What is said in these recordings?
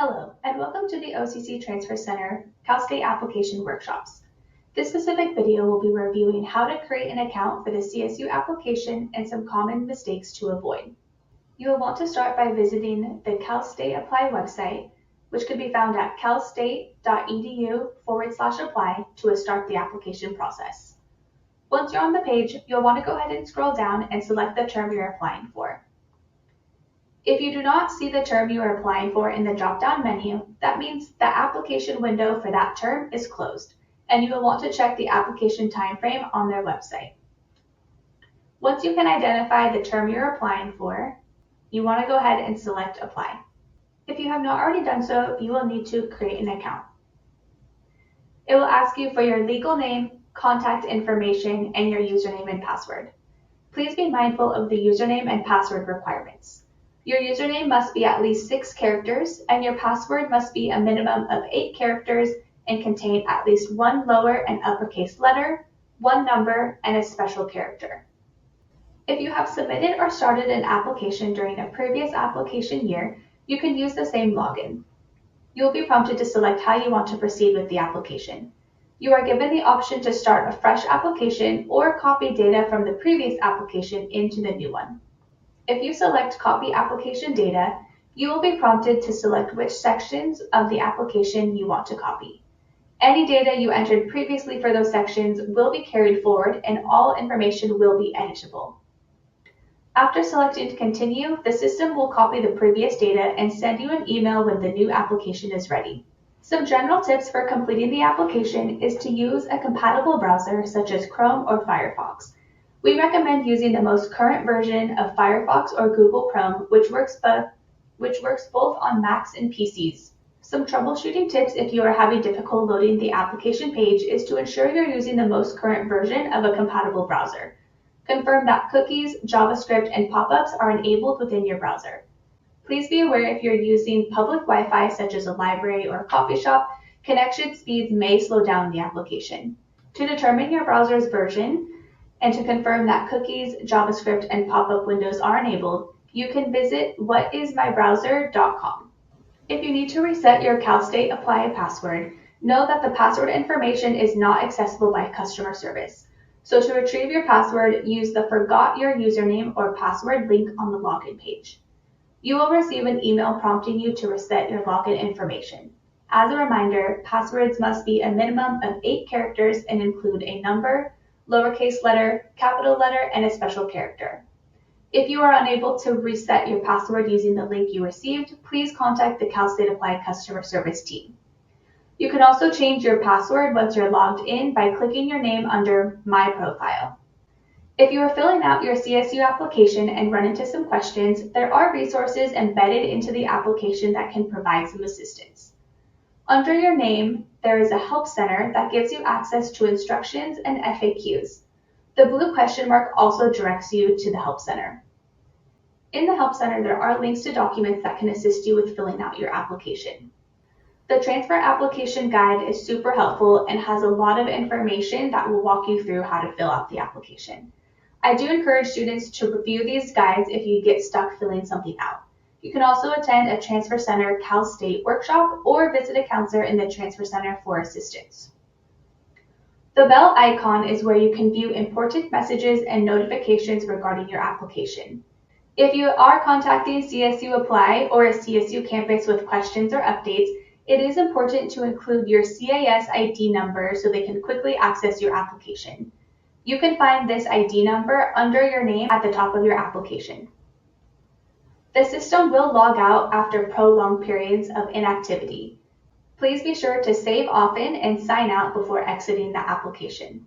Hello, and welcome to the OCC Transfer Center Cal State Application Workshops. This specific video will be reviewing how to create an account for the CSU application and some common mistakes to avoid. You will want to start by visiting the Cal State Apply website, which can be found at calstate.edu/apply to start the application process. Once you're on the page, you'll want to go ahead and scroll down and select the term you're applying for. If you do not see the term you are applying for in the drop-down menu, that means the application window for that term is closed, and you will want to check the application timeframe on their website. Once you can identify the term you're applying for, you want to go ahead and select Apply. If you have not already done so, you will need to create an account. It will ask you for your legal name, contact information, and your username and password. Please be mindful of the username and password requirements. Your username must be at least 6 characters, and your password must be a minimum of 8 characters and contain at least 1 lower and uppercase letter, 1 number, and a special character. If you have submitted or started an application during a previous application year, you can use the same login. You will be prompted to select how you want to proceed with the application. You are given the option to start a fresh application or copy data from the previous application into the new one. If you select Copy Application Data, you will be prompted to select which sections of the application you want to copy. Any data you entered previously for those sections will be carried forward and all information will be editable. After selecting Continue, the system will copy the previous data and send you an email when the new application is ready. Some general tips for completing the application is to use a compatible browser such as Chrome or Firefox. We recommend using the most current version of Firefox or Google Chrome, which works both on Macs and PCs. Some troubleshooting tips if you are having difficulty loading the application page is to ensure you're using the most current version of a compatible browser. Confirm that cookies, JavaScript, and pop-ups are enabled within your browser. Please be aware if you're using public Wi-Fi such as a library or a coffee shop, connection speeds may slow down the application. To determine your browser's version, and to confirm that cookies, JavaScript, and pop-up windows are enabled, you can visit whatismybrowser.com. If you need to reset your Cal State Apply password, know that the password information is not accessible by customer service. So to retrieve your password, use the Forgot Your Username or Password link on the login page. You will receive an email prompting you to reset your login information. As a reminder, passwords must be a minimum of 8 characters and include a number, lowercase letter, capital letter, and a special character. If you are unable to reset your password using the link you received, please contact the Cal State Apply customer service team. You can also change your password once you're logged in by clicking your name under My Profile. If you are filling out your CSU application and run into some questions, there are resources embedded into the application that can provide some assistance. Under your name, there is a Help Center that gives you access to instructions and FAQs. The blue question mark also directs you to the Help Center. In the Help Center, there are links to documents that can assist you with filling out your application. The Transfer Application Guide is super helpful and has a lot of information that will walk you through how to fill out the application. I do encourage students to review these guides if you get stuck filling something out. You can also attend a Transfer Center Cal State workshop or visit a counselor in the Transfer Center for assistance. The bell icon is where you can view important messages and notifications regarding your application. If you are contacting CSU Apply or a CSU campus with questions or updates, it is important to include your CAS ID number so they can quickly access your application. You can find this ID number under your name at the top of your application. The system will log out after prolonged periods of inactivity. Please be sure to save often and sign out before exiting the application.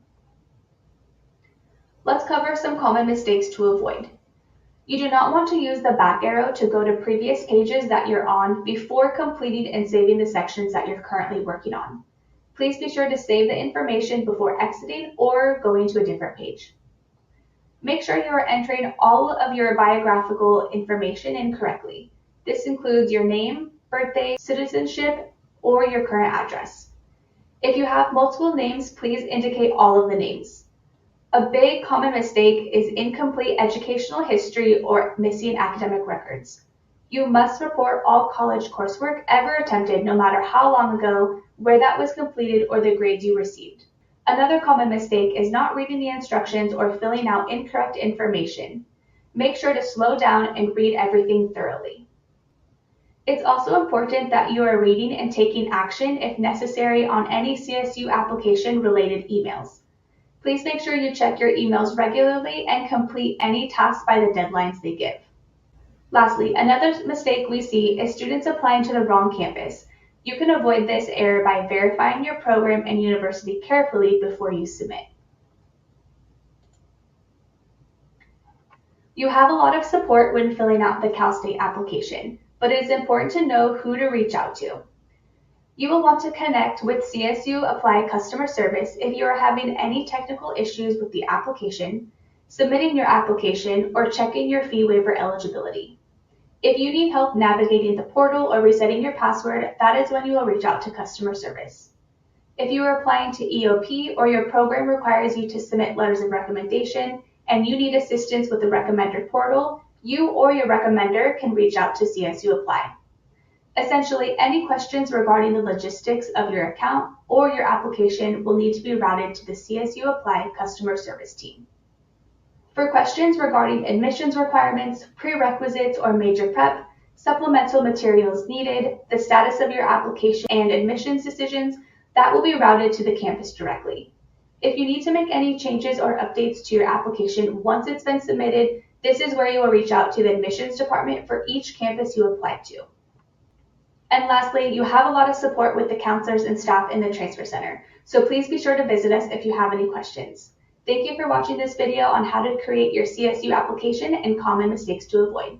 Let's cover some common mistakes to avoid. You do not want to use the back arrow to go to previous pages that you're on before completing and saving the sections that you're currently working on. Please be sure to save the information before exiting or going to a different page. Make sure you are entering all of your biographical information in correctly. This includes your name, birthday, citizenship, or your current address. If you have multiple names, please indicate all of the names. A big common mistake is incomplete educational history or missing academic records. You must report all college coursework ever attempted, no matter how long ago, where that was completed, or the grades you received. Another common mistake is not reading the instructions or filling out incorrect information. Make sure to slow down and read everything thoroughly. It's also important that you are reading and taking action if necessary on any CSU application related emails. Please make sure you check your emails regularly and complete any tasks by the deadlines they give. Lastly, another mistake we see is students applying to the wrong campus. You can avoid this error by verifying your program and university carefully before you submit. You have a lot of support when filling out the Cal State application, but it is important to know who to reach out to. You will want to connect with CSU Apply Customer Service if you are having any technical issues with the application, submitting your application, or checking your fee waiver eligibility. If you need help navigating the portal or resetting your password, that is when you will reach out to customer service. If you are applying to EOP or your program requires you to submit letters of recommendation and you need assistance with the recommender portal, you or your recommender can reach out to CSU Apply. Essentially, any questions regarding the logistics of your account or your application will need to be routed to the CSU Apply customer service team. For questions regarding admissions requirements, prerequisites or major prep, supplemental materials needed, the status of your application, and admissions decisions, that will be routed to the campus directly. If you need to make any changes or updates to your application once it's been submitted, this is where you will reach out to the admissions department for each campus you applied to. And lastly, you have a lot of support with the counselors and staff in the Transfer Center, so please be sure to visit us if you have any questions. Thank you for watching this video on how to create your CSU application and common mistakes to avoid.